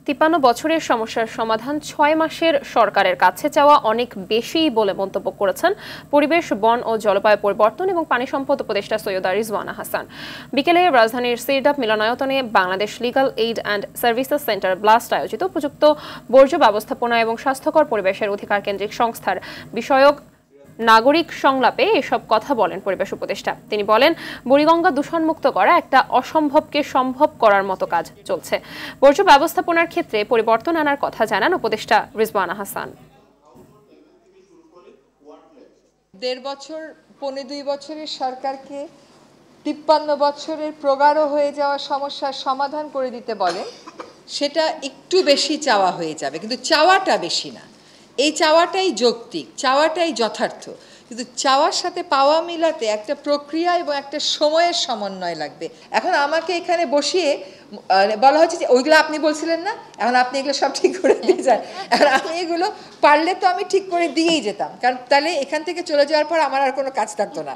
53 বছরের সমস্যার সমাধান 6 মাসের সরকারের কাছে চাওয়া অনেক বেশি বলে মন্তব্য করেছেন পরিবেশ, বন ও জলবায়ু পরিবর্তন এবং পানি সম্পদ উপদেষ্টা সৈয়দা রিজওয়ানা হাসান। বিকেলে রাজধানীর সিরডাপ মিলনায়তনে Bangladesh legal aid and services centre blast আয়োজিত উপযুক্ত বর্জ্য ব্যবস্থাপনা এবং স্বাস্থ্যকর পরিবেশের অধিকার কেন্দ্রিক সংস্থার বিষয়ক নাগরিক সংলাপে এসব কথা বলেন পরিবেশ উপদেষ্টা। তিনি বলেন, বুড়িগঙ্গা দূষণমুক্ত করা একটা অসম্ভবকে সম্ভব করার মতো কাজ চলছে। বর্জ্য ব্যবস্থাপনার ক্ষেত্রে পরিবর্তন আনার কথা জানান উপদেষ্টা রিজওয়ানা হাসান। 1.5 বছর 2.25 বছরের সরকারকে 53 বছরের প্রগাঢ় হয়ে যাওয়া সমস্যার সমাধান করে দিতে বলেন, সেটা একটু বেশি চাওয়া হয়ে যাবে, কিন্তু চাওয়াটা বেশি না। এই চাওয়াটাই যৌক্তিক, চাওয়াটাই যথার্থ, কিন্তু চাওয়ার সাথে পাওয়া মিলাতে একটা প্রক্রিয়া এবং একটা সময়ের সমন্বয় লাগবে। এখন আমাকে এখানে বসিয়ে বলা হচ্ছে যে ওইগুলো আপনি বলছিলেন না, এখন আপনি এগুলো সব ঠিক করে দিয়ে যান। এখন আমি এগুলো পারলে তো আমি ঠিক করে দিয়েই যেতাম, কারণ তাহলে এখান থেকে চলে যাওয়ার পর আমার আর কোনো কাজ থাকতো না।